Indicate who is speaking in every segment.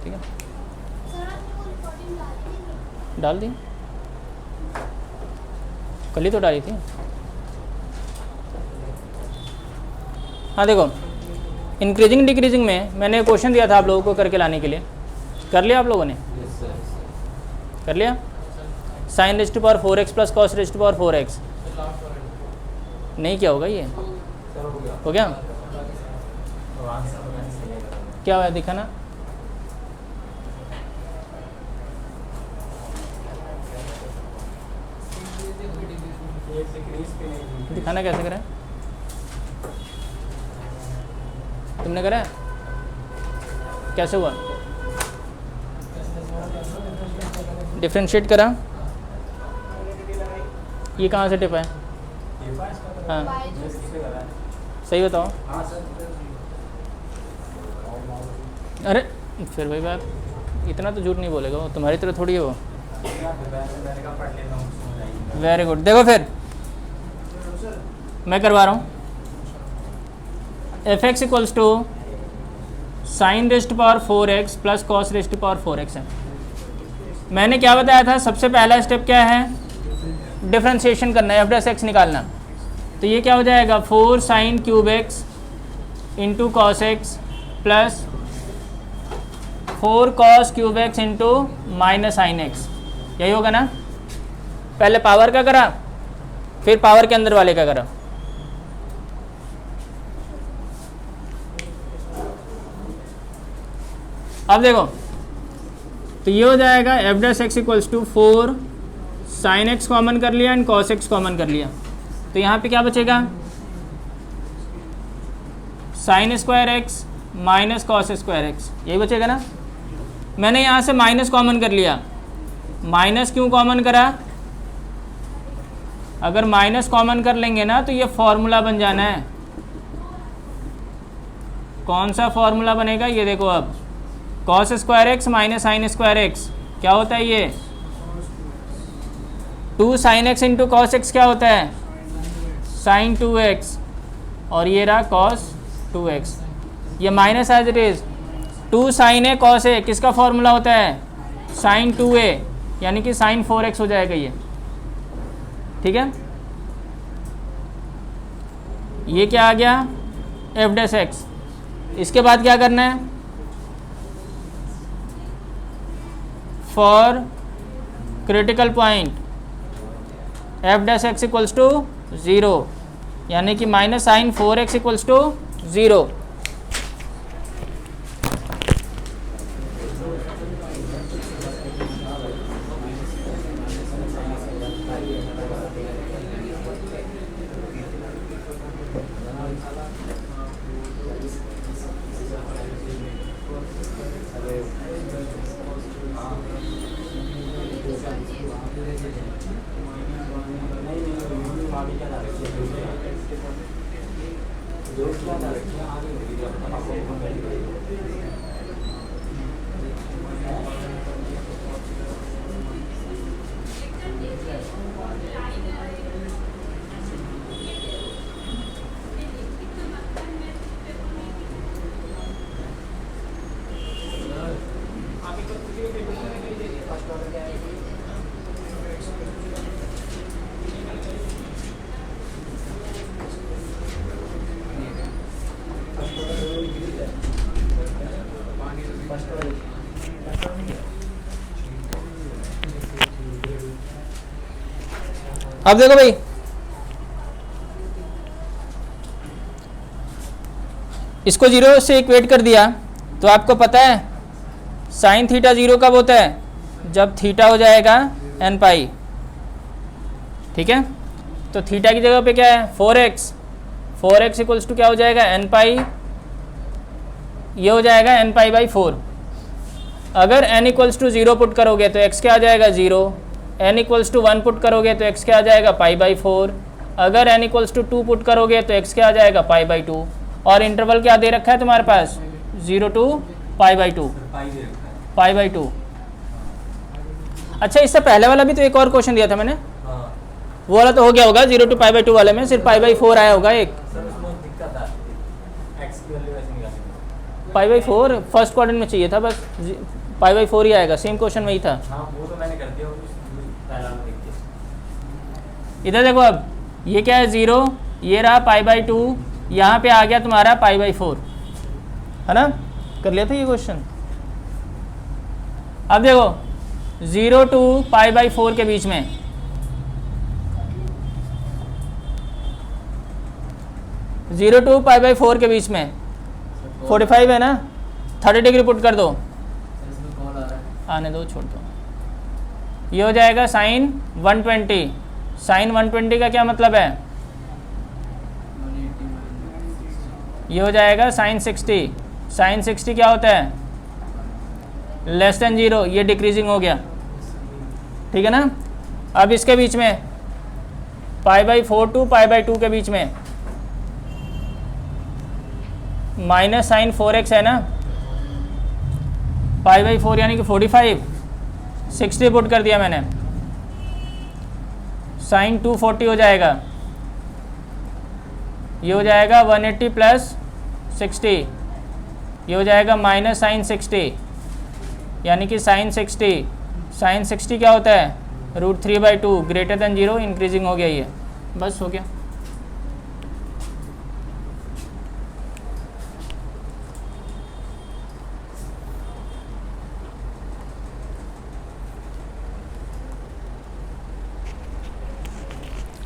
Speaker 1: ठीक है, डाल दी, कल ही तो डाली थी। हाँ देखो, इंक्रीजिंग डिक्रीजिंग में मैंने क्वेश्चन दिया था आप लोगों को करके लाने के लिए, कर लिया आप लोगों ने? कर लिया। Sine raised to power 4x plus cos raised to power 4x, नहीं क्या होगा ये? हो गया? क्या हुआ दिखाना? दिखाना कैसे करें? तुमने करा? कैसे हुआ? डिफ्रेंशिएट करा, ये कहाँ से टिप है? हाँ सही बताओ। अरे फिर वही बात, इतना तो झूठ नहीं बोलेगा वो, तुम्हारी तरह थोड़ी है वो। Very good. देखो फिर मैं करवा रहा हूँ, f x equals to sine raised power 4x plus cos raised power 4x है। मैंने क्या बताया था, सबसे पहला स्टेप क्या है? डिफरेंशिएशन करना है, एफ डैश एक्स निकालना। तो ये क्या हो जाएगा, 4 sine cube x into cos x plus 4 cos cube x into minus sine x, यही होगा ना? पहले पावर का करा, फिर पावर के अंदर वाले का करा। अब देखो, तो ये हो जाएगा f dash x equals to 4 sine x common कर लिया एंड कॉस एक्स कॉमन कर लिया, तो यहाँ पे क्या बचेगा, sine square x minus cos square x, यही बचेगा ना? मैंने यहाँ से माइनस कॉमन कर लिया। माइनस क्यों कॉमन करा? अगर माइनस कॉमन कर लेंगे ना तो ये फॉर्मूला बन जाना है। कौन सा फॉर्मूला बनेगा, ये देखो। अब cos square x minus sine square x क्या होता है, ये 2 sine x into cos x क्या होता है, साइन 2x, और ये रहा कॉस 2x। ये minus as it is 2 sine A cos A किसका फॉर्मूला होता है, साइन 2a, यानी कि साइन 4x हो जाएगा ये। ठीक है, ये क्या आ गया, एफ डैश एक्स। इसके बाद क्या करना है, for critical point f dash x equals to 0, यानी कि minus sign 4x equals to 0। अब देखो भाई, इसको 0 से इक्वेट कर दिया, तो आपको पता है साइन थीटा 0 कब होता है, जब थीटा हो जाएगा n पाई। ठीक है, तो थीटा की जगह पे क्या है, 4x इक्वल्स टू क्या हो जाएगा, n पाई, ये हो जाएगा n पाई बाई 4। अगर n इक्वल्स टू 0 पुट करोगे तो x क्या आ जाएगा 0, n इक्वल्स टू 1 पुट करोगे तो x क्या आ जाएगा पाई बाई 4, अगर n इक्वल्स टू 2 पुट करोगे तो x क्या आ जाएगा पाई बाई 2, और इंटरवल क्या दे रखा है तुम्हारे पास 0 to pi by 2, pi by 2। अच्छा, इससे पहले वाला भी तो एक और क्वेश्चन दिया था मैंने, वो वाला तो हो गया होगा, 0 टू पाई बाई 2 वाले में सिर्फ पाई बाई 4 आया होगा एक। पाई बाई 4 फर्स्ट क्वाड्रेंट में चाहिए था, बस पाई बाई 4 ही आएगा, सेम क्वेश्चन में ही था।
Speaker 2: हाँ वो तो मैंने कर दिया, पहला में देख के।
Speaker 1: इधर देखो, अब ये क्या है 0, ये रहा पाई बाई 2, यहाँ पे आ गया तुम्हारा पाई बाई 4, है ना, कर लिया था ये क्वेश्चन। अब देखो 0 टू पाई बाई 4 के बीच में, जीरो टू पाई बाई 4 के बीच में 45 है ना, 30 डिग्री पुट कर दो, आने दो, छोड़ दो। ये हो जाएगा साइन 120। साइन 120 का क्या मतलब है, ये हो जाएगा साइन 60। साइन 60 क्या होता है, लेस देन 0, ये डिक्रीजिंग हो गया, ठीक है ना। अब इसके बीच में pi by 4 to pi by 2 के बीच में माइनस साइन 4x है ना, पाई बाई 4 यानी कि 45, 60 पुट कर दिया मैंने, साइन 240 हो जाएगा, ये हो जाएगा 180 प्लस 60, ये हो जाएगा माइनस साइन 60, यानी कि साइन 60। साइन 60 क्या होता है, √3/2 ग्रेटर देन 0, इंक्रीजिंग हो गया ये, बस हो गया।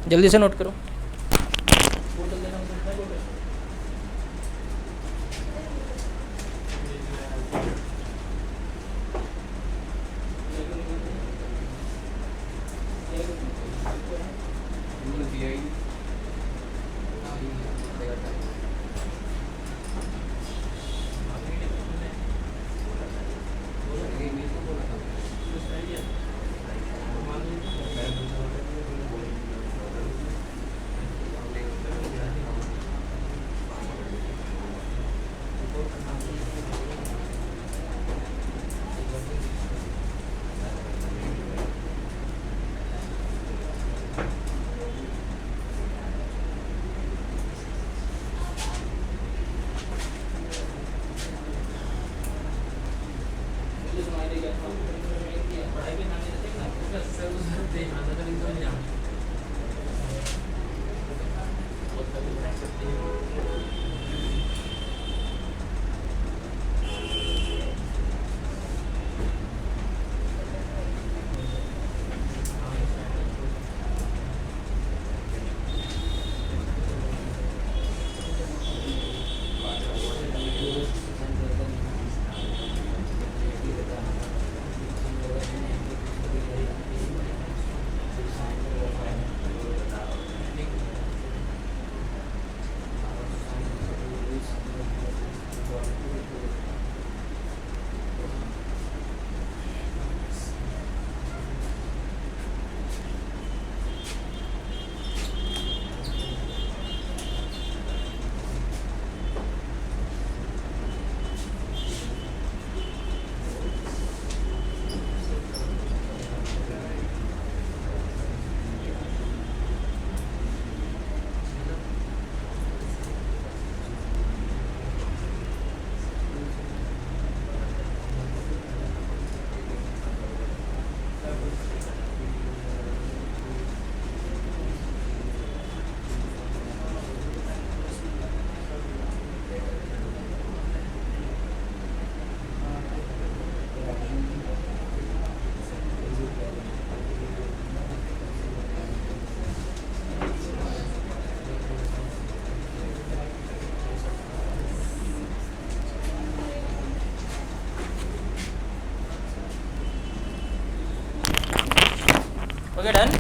Speaker 1: जल्दी से नोट करो। Okay, done.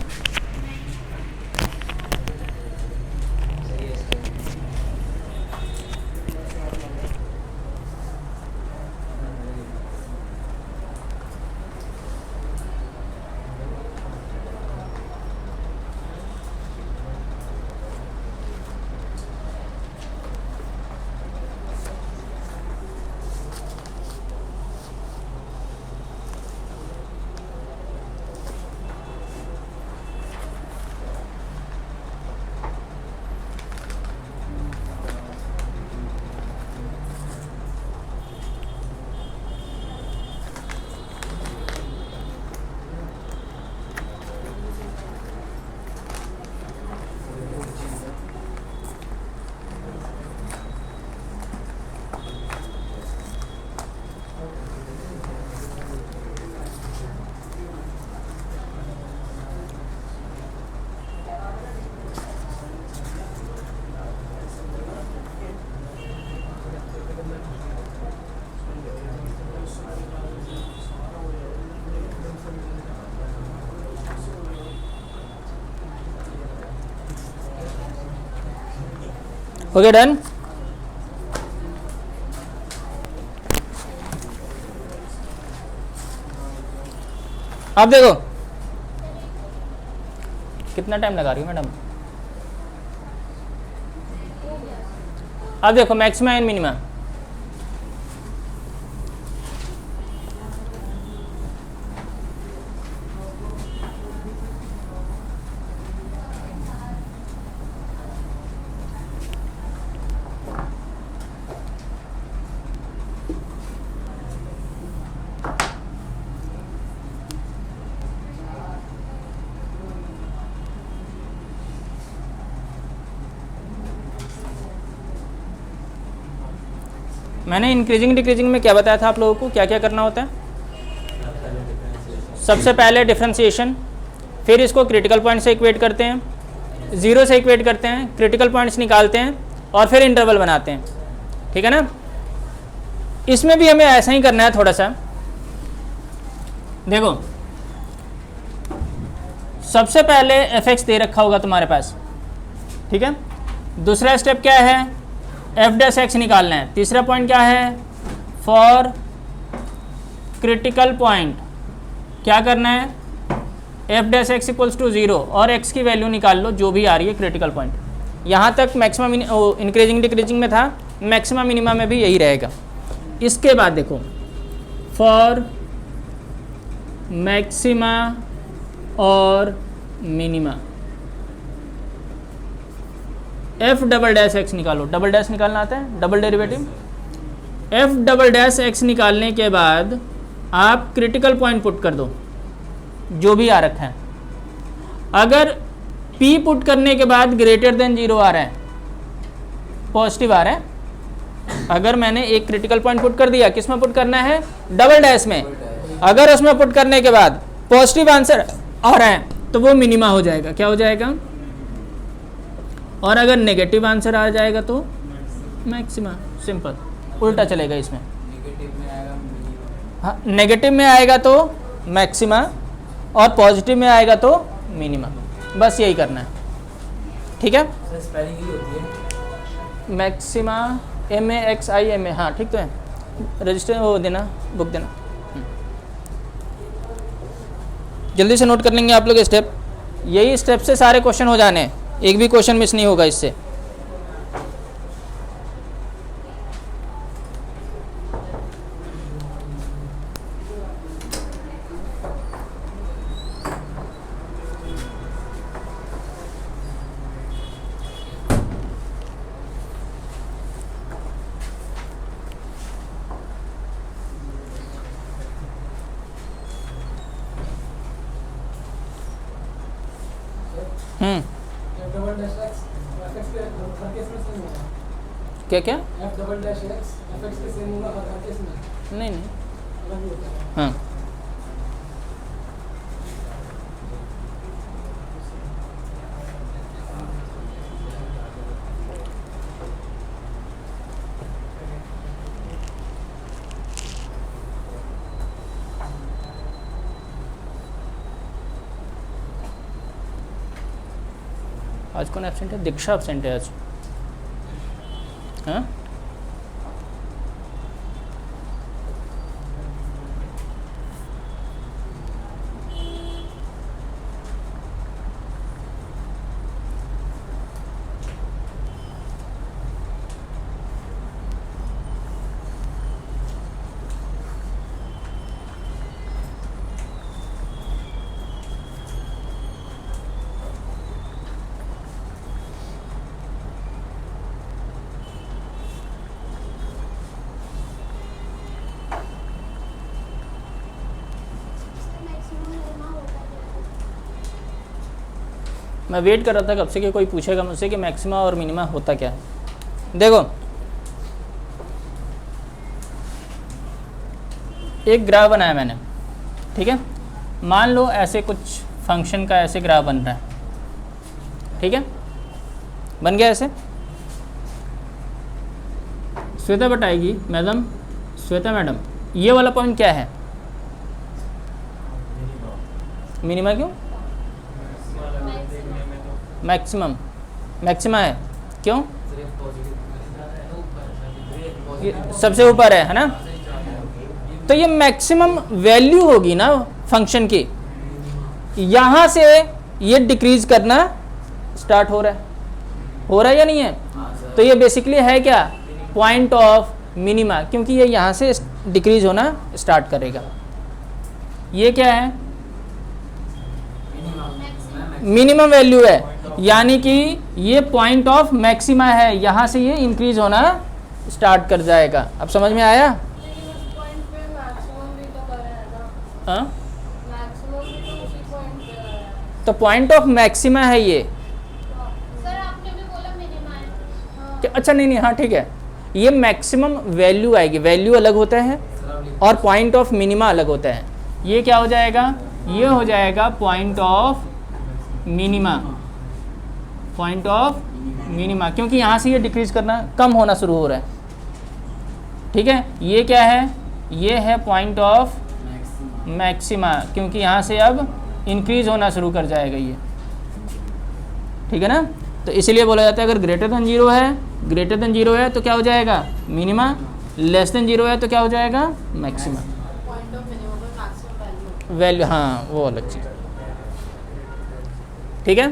Speaker 1: हो गया डन। अब देखो कितना टाइम लगा रही हो मैडम। अब देखो मैक्सिमा एंड मिनिमा। मैंने इंक्रीजिंग डिक्रीजिंग में क्या बताया था आप लोगों को, क्या क्या करना होता है? सबसे पहले डिफरेंशिएशन, फिर इसको क्रिटिकल पॉइंट से इक्वेट करते हैं, ज़ीरो से इक्वेट करते हैं, क्रिटिकल पॉइंट्स निकालते हैं और फिर इंटरवल बनाते हैं। ठीक है ना? इसमें भी हमें ऐसा ही करना है थोड़ा सा। देखो सबसे पहले f(x) दे रखा होगा तुम्हारे पास, ठीक है। दूसरा स्टेप क्या है? f'(x) निकालना है। तीसरा पॉइंट क्या है? फॉर क्रिटिकल पॉइंट क्या करना है? f'(x) इक्वल्स टू 0 और x की वैल्यू निकाल लो जो भी आ रही है क्रिटिकल पॉइंट। यहाँ तक मैक्सिमम इंक्रीजिंग डिक्रीजिंग में था, मैक्सिमम मिनिमा में भी यही रहेगा। इसके बाद देखो फॉर मैक्सिमा और मिनिमा f'(x) निकालो। डबल डैश निकालना आता है, डबल डेरिवेटिव। f'(x) निकालने के बाद आप क्रिटिकल पॉइंट पुट कर दो जो भी आ रखा है। अगर p पुट करने के बाद ग्रेटर देन 0 आ रहा है, पॉजिटिव आ रहा है, अगर मैंने एक क्रिटिकल पॉइंट पुट कर दिया, किस में पुट करना है? डबल डैश में। अगर उसमें पुट करने के बाद पॉजिटिव आंसर आ रहा है तो वो मिनिमा हो जाएगा। क्या हो जाएगा? और अगर नेगेटिव आंसर आ जाएगा तो मैक्सिमा। सिंपल, उल्टा चलेगा इसमें। हाँ, नेगेटिव में आएगा तो मैक्सिमा और पॉजिटिव में आएगा तो मिनिमा। बस यही करना है, ठीक है। मैक्सिमा MAXIMA, हाँ ठीक तो है। रजिस्टर वो देना, बुक देना। जल्दी से नोट कर लेंगे आप लोग स्टेप। यही स्टेप से सारे क्वेश्चन हो जाने हैं, एक भी क्वेश्चन मिस नहीं होगा इससे। क्या क्या? नहीं नहीं, हाँ आज कौन एब्सेंट है? दीक्षा एब्सेंट है आज। हाँ मैं वेट कर रहा था कब से कि कोई पूछेगा मुझसे कि मैक्सिमा और मिनिमा होता क्या है। देखो एक ग्राफ बनाया मैंने, ठीक है। मान लो ऐसे कुछ फंक्शन का ऐसे ग्राफ बन रहा है, ठीक है। बन गया ऐसे। श्वेता बताएगी मैडम, श्वेता मैडम ये वाला पॉइंट क्या है? मिनिमा। क्यों? मैक्सिमम, मैक्सिमा है। क्यों? ये सबसे ऊपर है ना। तो ये मैक्सिमम वैल्यू होगी ना फंक्शन की, यहाँ से ये डिक्रीज करना स्टार्ट हो रहा है या नहीं है। तो ये बेसिकली है क्या, पॉइंट ऑफ मिनिमा, क्योंकि ये यहाँ से डिक्रीज होना स्टार्ट करेगा। ये क्या है, मिनिमम वैल्यू है, यानी कि ये पॉइंट ऑफ मैक्सिमा है, यहाँ से ये इंक्रीज होना स्टार्ट कर जाएगा। अब समझ में आया। हाँ, तो पॉइंट ऑफ मैक्सिमा है ये।
Speaker 3: सर आपने भी बोला मिनिमा है। हाँ।
Speaker 1: अच्छा नहीं, हाँ ठीक है, ये मैक्सिमम वैल्यू आएगी, वैल्यू अलग होता है और पॉइंट ऑफ मिनिमा अलग होता है। ये क्या हो जाएगा, ये हो जाएगा point of minima, point of minima, क्योंकि यहाँ से ये डिक्रीज करना, कम होना शुरू हो रहा है। ठीक है, ये क्या है, ये है पॉइंट ऑफ मैक्सिमा, क्योंकि यहाँ से अब इंक्रीज होना शुरू कर जाएगा ये। ठीक है ना, तो इसलिए बोला जाता है अगर ग्रेटर देन जीरो है तो क्या हो जाएगा मिनिमा, लेस देन जीरो है तो क्या हो जाएगा मैक्सिमा।
Speaker 3: पॉइंट ऑफ मिनिमम और मैक्सिमम
Speaker 1: वैल्यू, हाँ वो अलग चीज़। ठीक है,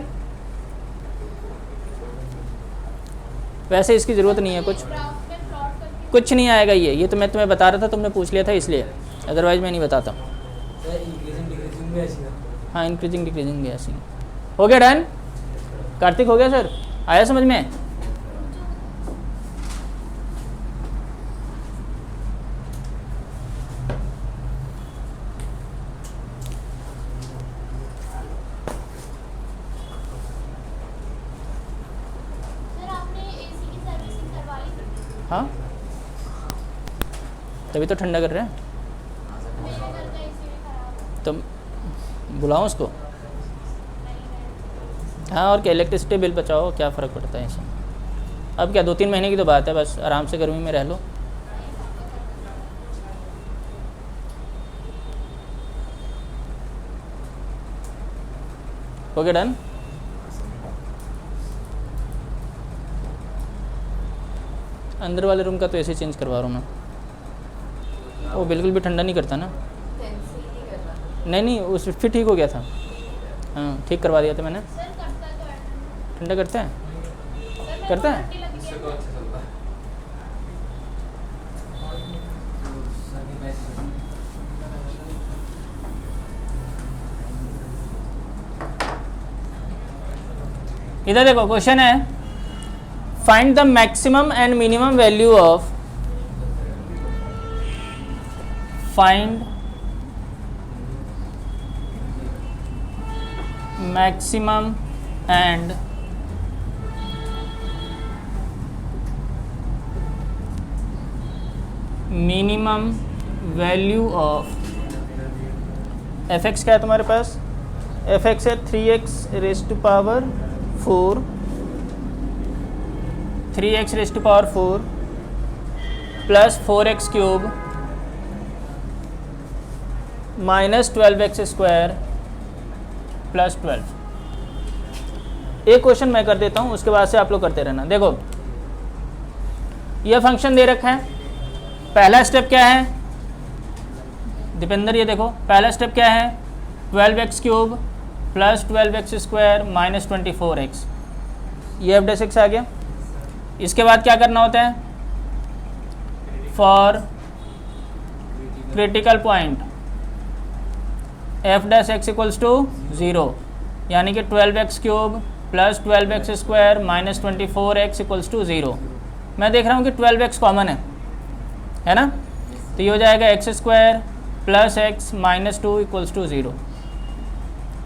Speaker 1: वैसे इसकी ज़रूरत नहीं है, कुछ नहीं आएगा ये तो मैं तुम्हें बता रहा था, तुमने पूछ लिया था इसलिए, अदरवाइज मैं नहीं बताता। हाँ, इंक्रीजिंग डिक्रीजिंग भी ऐसी। हो गया डन, कार्तिक हो गया सर, आया समझ में। हाँ, तभी तो ठंडा कर रहे हैं। तो बुलाओ उसको। हाँ, और क्या, इलेक्ट्रिसिटी बिल बचाओ, क्या फ़र्क पड़ता है इससे। अब क्या 2-3 महीने की तो बात है, बस आराम से गर्मी में रह लो। हो गया डन। अंदर वाले रूम का तो ऐसे चेंज करवा रहा हूँ मैं, वो बिल्कुल भी ठंडा नहीं करता ना। नहीं, उस फिर ठीक हो गया था। हाँ, ठीक करवा दिया था मैंने। ठंडा करता है इधर देखो, क्वेश्चन है find the maximum and minimum value of, find maximum and minimum value of fx। क्या है तुम्हारे पास, fx है 3x raise to power 4, 3x raise to power 4 plus 4x cube minus 12x square plus 12। एक question मैं कर देता हूँ, उसके बाद से आप लोग करते रहना। देखो, यह फंक्शन दे रखा है, पहला स्टेप क्या है दीपेंद्र, ये देखो पहला स्टेप क्या है, 12x cube plus 12x square minus 24x, ये f' आ गया। इसके बाद क्या करना होता है, for critical point f' equals to 0, यानी कि 12x cube plus 12x square minus 24x equals to 0। मैं देख रहा हूँ कि 12x कॉमन है ना, तो ये हो जाएगा x square plus x minus 2 equals to 0,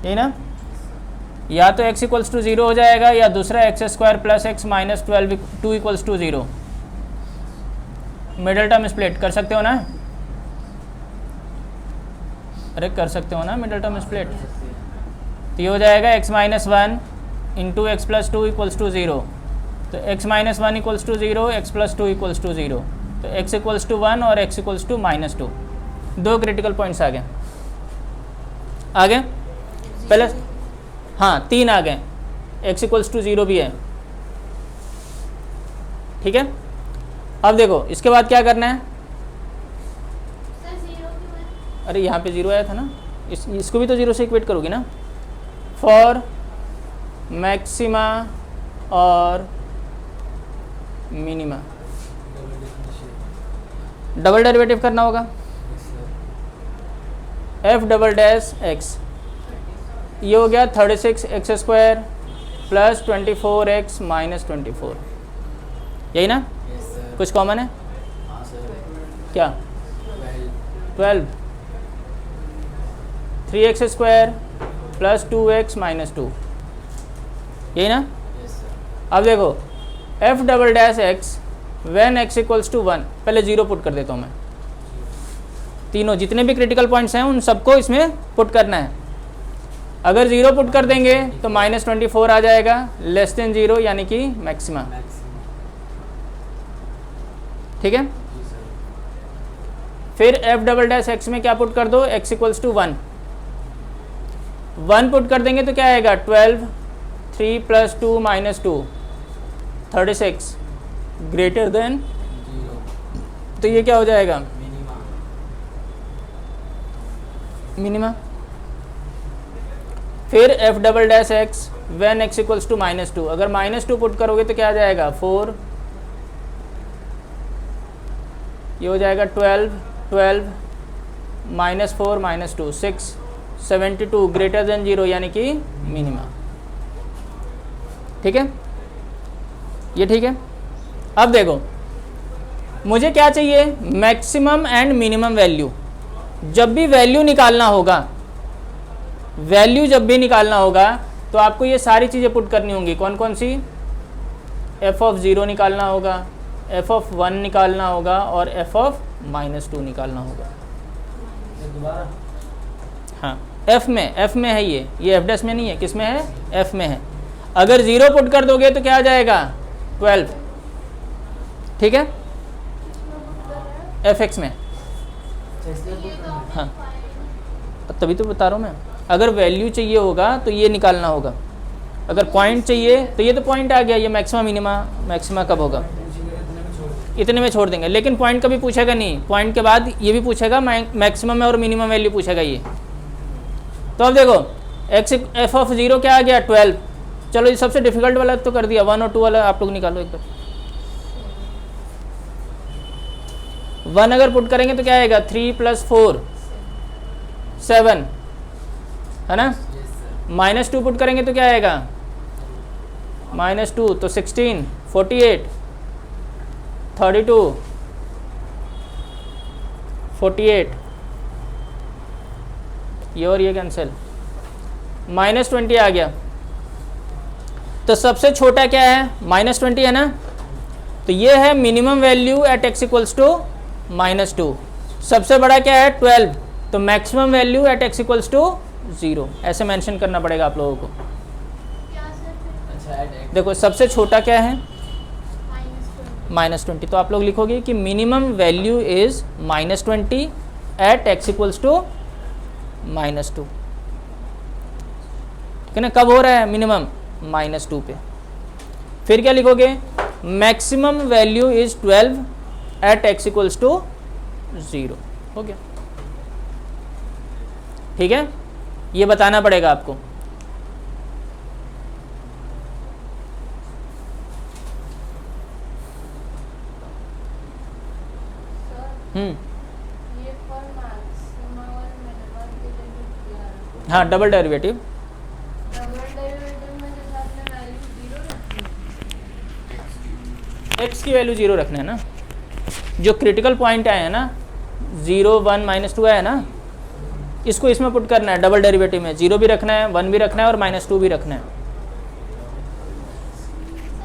Speaker 1: यही ना। या तो x इक्वल्स टू 0 हो जाएगा, या दूसरा x square plus x minus 2 equals to 0। Middle term split कर सकते हो ना, अरे कर सकते हो ना मिडल टर्म स्प्लिट। तो ये हो जाएगा x minus 1 into x plus 2 equals to 0, तो x minus 1 equals to 0, x plus 2 equals to 0, तो x इक्वल्स टू 1 और x इक्वल्स टू माइनस 2। दो क्रिटिकल पॉइंट्स आ गए, पहले हाँ 3 आ गए, x इक्वल्स टू 0 भी है, ठीक है। अब देखो इसके बाद क्या करना है,
Speaker 3: सर 0 क्यों है?
Speaker 1: अरे यहाँ पे 0 आया था ना, इसको भी तो 0 से इक्वेट करोगी ना। फॉर मैक्सिमा और मिनिमा डबल डेरिवेटिव करना होगा, एफ डबल डैश एक्स, ये हो गया 36 x square plus 24 x minus 24, यही ना। कुछ कॉमन है क्या, 12 3x square plus 2x minus 2, यही ना। अब देखो f double dash x when x equals to 1, पहले 0 पुट कर देता हूँ मैं, तीनों जितने भी क्रिटिकल पॉइंट्स हैं उन सबको इसमें पुट करना है। अगर 0 पुट कर देंगे तो माइनस 24 आ जाएगा, लेस देन 0 यानी कि मैक्सिमा, ठीक है। फिर एफ डबल डैश एक्स में क्या पुट कर दो, x इक्वल्स टू 1, 1 पुट कर देंगे तो क्या आएगा 12, 3 प्लस 2 माइनस 2, 36 ग्रेटर देन, तो ये क्या हो जाएगा मिनिमा। फिर f double dash x when x equals to minus 2, अगर माइनस 2 पुट करोगे तो क्या आ जाएगा 4, ये हो जाएगा 12, 12 माइनस 4 माइनस 2 6, 72 ग्रेटर देन 0 यानी कि मिनिमा, ठीक है। ये ठीक है। अब देखो मुझे क्या चाहिए, मैक्सिमम एंड मिनिमम वैल्यू। जब भी वैल्यू निकालना होगा, वैल्यू जब भी निकालना होगा तो आपको ये सारी चीज़ें पुट करनी होंगी। कौन कौन सी, एफ ऑफ 0 निकालना होगा, एफ ऑफ 1 निकालना होगा और एफ ऑफ माइनस 2 निकालना होगा। हाँ एफ में है ये एफ डैश में नहीं है, किस में है, एफ में है। अगर 0 पुट कर दोगे तो क्या आ जाएगा 12, ठीक है, एफ एक्स में। हाँ तभी तो बता रहा हूँ मैं, अगर वैल्यू चाहिए होगा तो ये निकालना होगा, अगर पॉइंट चाहिए तो ये तो पॉइंट आ गया, ये मैक्सिमा मिनिमा, मैक्सिमा कब होगा, इतने में छोड़ देंगे। लेकिन पॉइंट कभी पूछेगा नहीं, पॉइंट के बाद ये भी पूछेगा मैक्सिमम और मिनिमम वैल्यू पूछेगा ये। तो अब देखो एक्स एफ ऑफ 0 क्या आ गया 12, चलो ये सबसे डिफिकल्ट वाला तो कर दिया, 1 और 2 वाला आप लोग निकालो एक बार। 1 अगर पुट करेंगे तो क्या आएगा 3 प्लस 4 7, है ना। माइनस 2 पुट करेंगे तो क्या आएगा माइनस 2, तो 16, 48, 32, 48, ये और ये कैंसिल, माइनस 20 आ गया। तो सबसे छोटा क्या है -20 है ना, तो ये है minimum value at x equals to -2। सबसे बड़ा क्या है 12, तो maximum value at x equals to 0, ऐसे मेंशन करना पड़ेगा आप लोगों को।
Speaker 3: क्या सर?
Speaker 1: देखो सबसे छोटा क्या है
Speaker 3: -20।
Speaker 1: -20, तो आप लोग लिखोगे कि minimum value is -20 at x equals to -2, ठीक है ना। कब हो रहा है मिनिमम -2 पे। फिर क्या लिखोगे, maximum value is 12 at x equals to 0, हो गया, ठीक है। ये बताना पड़ेगा आपको।
Speaker 3: ये फॉर मैक्सिमा और मिनिमा के लिए भी किया है।
Speaker 1: हाँ डबल डेरिवेटिव,
Speaker 3: डबल डेरिवेटिव में जैसे आपने वैल्यू 0 रखी,
Speaker 1: x की वैल्यू 0 रखना है ना। जो क्रिटिकल पॉइंट आए हैं ना 0, 1, -2 आया ना, इसको इसमें पुट करना है डबल डेरिवेटिव में। 0 भी रखना है, 1 भी रखना है और -2 भी रखना है।
Speaker 3: सर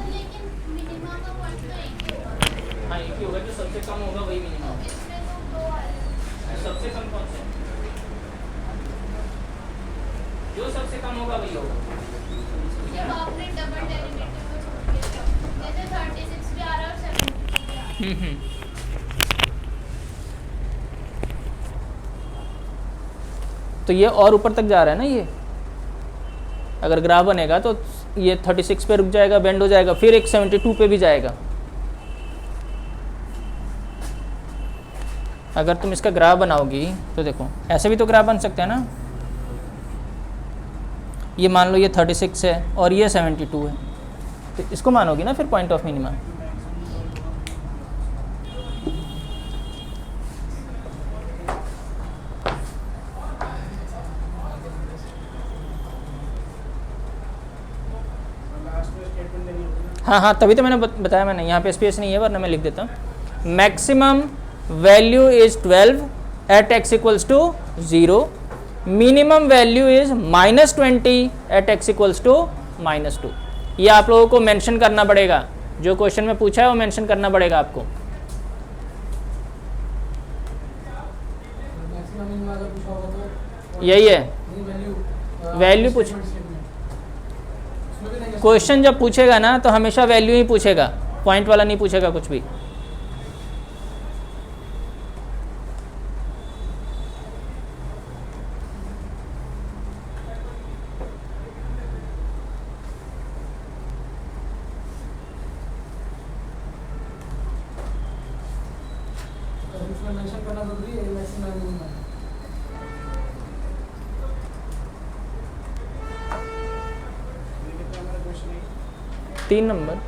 Speaker 3: लेकिन मिनिमा का पॉइंट तो एक ही होगा,
Speaker 1: हाँ एक ही होगा, जो सबसे कम होगा वही मिनिमम होगा।
Speaker 3: इसमें तो 2 आए।
Speaker 1: सबसे कम कौन सा, जो सबसे कम होगा वही होगा।
Speaker 3: जब आपने डबल डेरिवेटिव में छोड़ दिया, जैसे 36 भी आ रहा है और 72 भी आ रहा है।
Speaker 1: तो ये और ऊपर तक जा रहा है ना, ये अगर ग्राफ बनेगा तो ये 36 पे रुक जाएगा, बेंड हो जाएगा, फिर एक 72 पे भी जाएगा, अगर तुम इसका ग्राफ बनाओगी तो देखो ऐसे भी तो ग्राफ बन सकते हैं ना। ये मान लो ये 36 है और ये 72 है, तो इसको मानोगी ना फिर पॉइंट ऑफ मिनिमा। हाँ हाँ, तभी तो मैंने बताया, मैंने यहाँ पे स्पेस नहीं है वरना मैं लिख देता हूँ। Maximum value is 12 at x equals to 0, minimum value is -20 at x equals to -2। ये आप लोगों को मेंशन करना पड़ेगा, जो क्वेश्चन में पूछा है वो मेंशन करना पड़ेगा आपको। यही है वैल्यू पूछ, क्वेश्चन जब पूछेगा ना तो हमेशा वैल्यू ही पूछेगा, पॉइंट वाला नहीं पूछेगा कुछ भी। तीन नंबर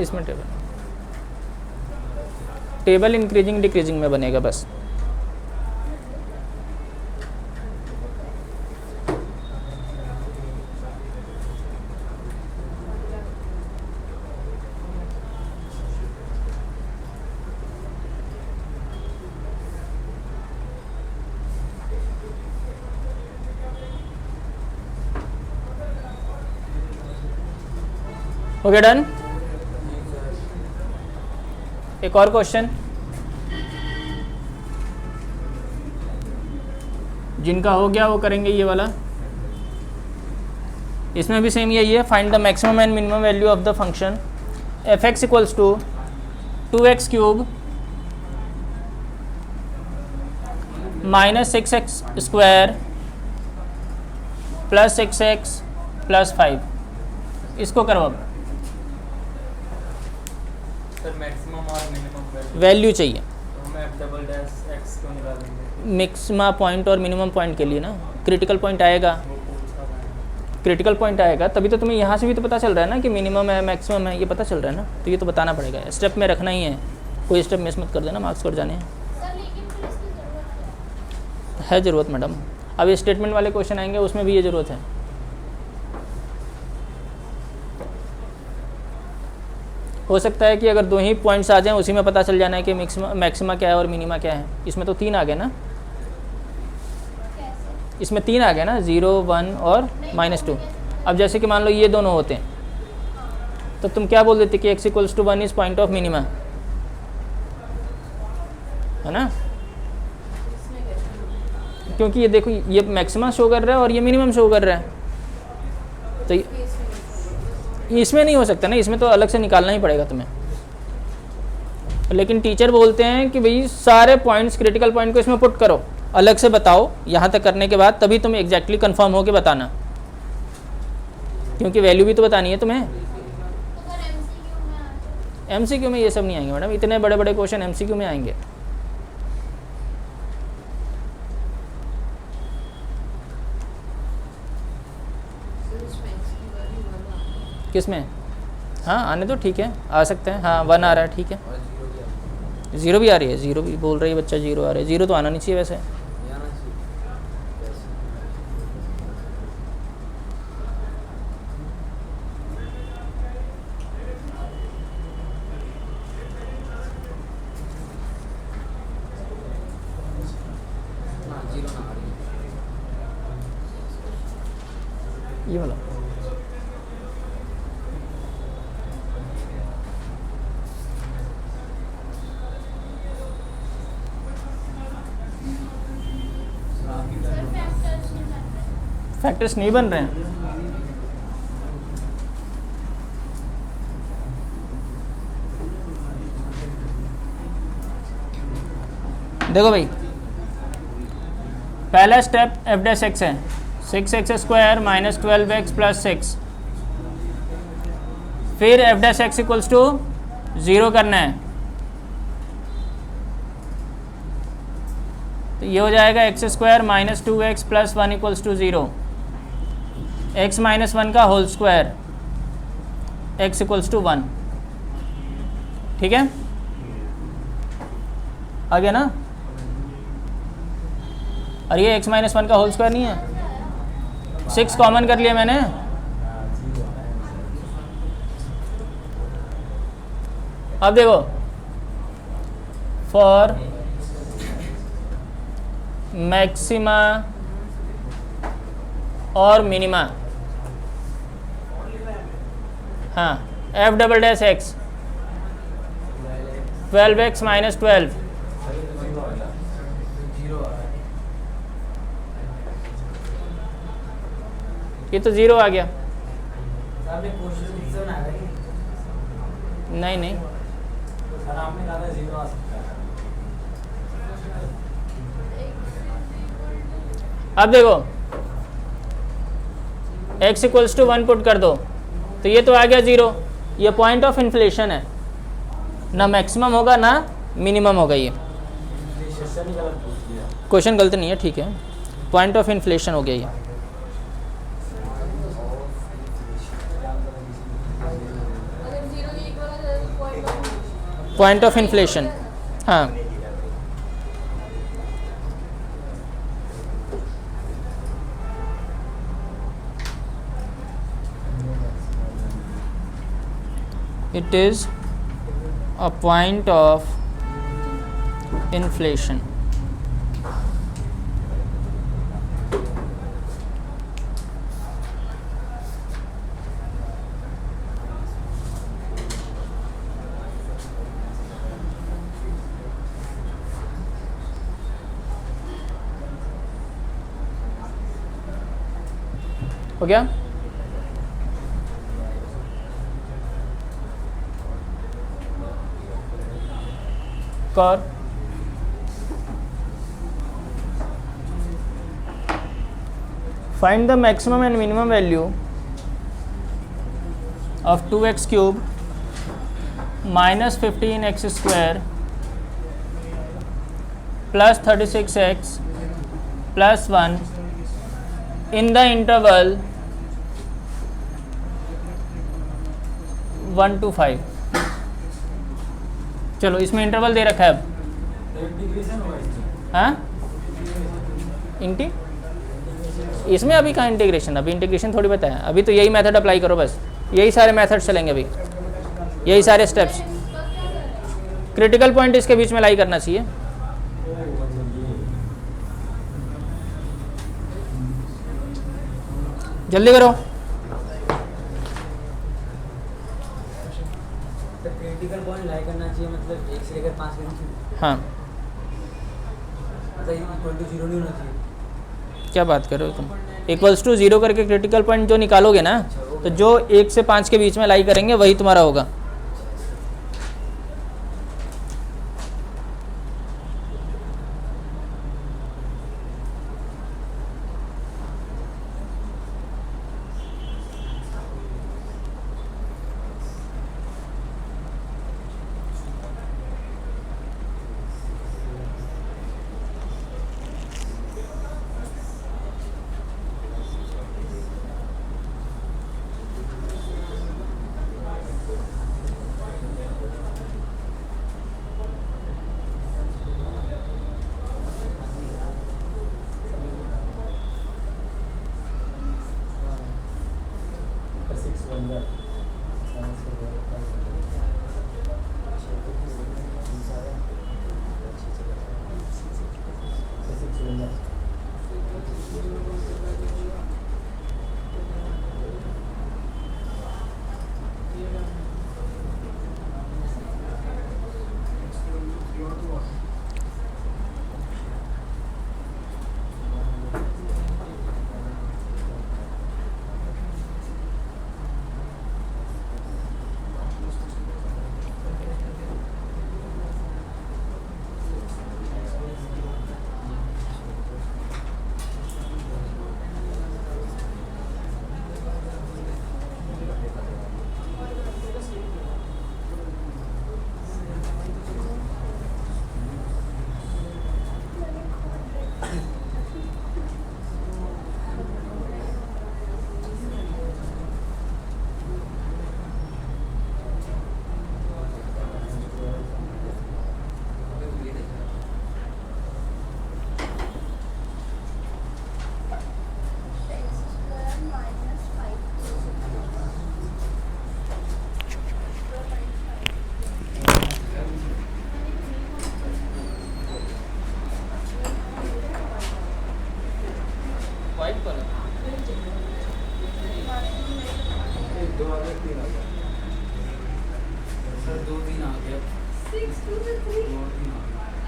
Speaker 1: इसमें टेबल इंक्रीजिंग डिक्रीजिंग में बनेगा बस। Okay done. एक और क्वेश्चन, जिनका हो गया वो करेंगे ये वाला। इसमें भी सेम यही है, find the maximum and minimum value of the function f x equals to 2x cube -6x square plus 6x plus 5। इसको करो अब।
Speaker 2: सर मैक्सिमम और मिनिमम
Speaker 1: वैल्यू चाहिए,
Speaker 2: तो हमें f डबल डैश x क्यों निकालेंगे?
Speaker 1: मैक्सिमा पॉइंट और मिनिमम पॉइंट के लिए ना, क्रिटिकल पॉइंट आएगा,
Speaker 2: वो पूछा था।
Speaker 1: क्रिटिकल पॉइंट आएगा तभी तो तुम्हें यहाँ से भी तो पता चल रहा है ना कि मिनिमम है मैक्सिमम है, ये पता चल रहा है ना, तो ये तो बताना पड़ेगा, स्टेप में रखना ही है, कोई स्टेप मिस मत कर देना, मार्क्स कट जाने हैं।
Speaker 3: सर लेकिन फिर इसकी जरूरत
Speaker 1: है ज़रूरत मैडम, अब ये स्टेटमेंट वाले क्वेश्चन आएंगे उसमें भी ये ज़रूरत है। हो सकता है कि अगर दो ही पॉइंट्स आ जाएं उसी में पता चल जाना है कि मैक्सिमा क्या है और मिनिमा क्या है। इसमें तो 3 आ गए ना,
Speaker 3: कैसे?
Speaker 1: इसमें 3 आ गए ना, 0, 1 और -2। अब जैसे कि मान लो ये दोनों होते हैं तो तुम क्या बोल देते कि x equals to 1 is point of minima, है ना, क्योंकि ये देखो ये मैक्सिमा शो कर रहा है और ये मिनिमम शो कर रहा है, तो इसमें नहीं हो सकता ना, इसमें तो अलग से निकालना ही पड़ेगा तुम्हें। लेकिन टीचर बोलते हैं कि भाई सारे पॉइंट्स, क्रिटिकल पॉइंट को इसमें पुट करो, अलग से बताओ, यहाँ तक करने के बाद तभी तुम एग्जैक्टली कंफर्म होके बताना, क्योंकि वैल्यू भी तो बतानी है तुम्हें।
Speaker 3: अगर MCQ में आ जाए
Speaker 1: MCQ में ये सब नहीं आएंगे मैडम, इतने बड़े बड़े क्वेश्चन MCQ में आएंगे। किसमें? हाँ आने तो ठीक है, आ सकते हैं, हाँ 1 आ रहा है ठीक है, 0 भी आ रही है, 0 भी बोल रही है बच्चा, 0 आ रहा है, 0 तो आना नहीं चाहिए वैसे। ये वाला
Speaker 3: सर फैक्टर्स नहीं बन रहे।
Speaker 1: फैक्टर्स नहीं बन रहे हैं। देखो भाई, पहला स्टेप f डैश एक्स है, 6x² माइनस 12x प्लस 6। फिर f dash x equals to 0 करना है, तो ये हो जाएगा x² minus 2x plus 1 equals to 0, x minus 1 का whole square, x equals to 1। ठीक है, आ गया ना। और ये x माइनस 1 का होल स्क्वायर नहीं है, 6 कॉमन कर लिया मैंने। अब देखो, फॉर मैक्सिमा और मिनिमा, हाँ, F double dash x 12x minus 12, ये तो 0 आ गया। नहीं नहीं,
Speaker 2: आपने कहा था 0 आ सकता है।
Speaker 1: अब देखो x इक्वल्स टू 1 पुट कर दो, तो ये तो आ गया 0। ये पॉइंट ऑफ इन्फ्लेशन है, ना मैक्सिमम होगा ना मिनिमम होगा। ये क्वेश्चन गलत नहीं है, ठीक है, पॉइंट ऑफ इन्फ्लेशन हो गया ये। पॉइंट ऑफ इन्फ्लेशन, हाँ। It is a point of inflation. हो गया। कर find the maximum and minimum value of 2x cube minus 15x square plus 36x plus 1 in the interval 1 to 5। चलो इसमें interval दे रखा है अब, हाँ इंटी, इसमें अभी कहाँ इंटीग्रेशन, अभी इंटीग्रेशन थोड़ी बताया, अभी तो यही मेथड अप्लाई करो बस, यही सारे मेथड चलेंगे अभी, यही सारे स्टेप्स। क्रिटिकल पॉइंट इसके बीच में लाई करना चाहिए। जल्दी करो।
Speaker 2: क्रिटिकल पॉइंट लाई करना चाहिए, मतलब 1 से लेकर 5 के बीच।
Speaker 1: हाँ,
Speaker 2: मतलब इक्वल टू 0 नहीं होना चाहिए।
Speaker 1: क्या बात कर रहे हो तुम, इक्वल्स टू 0 करके क्रिटिकल पॉइंट जो निकालोगे ना, तो जो 1 से 5 के बीच में लाई करेंगे वही तुम्हारा होगा।
Speaker 4: दो आ गए, तीन आ गए।
Speaker 2: सर 2 3 आ गया।
Speaker 3: 6 2 3
Speaker 2: 2 3 आ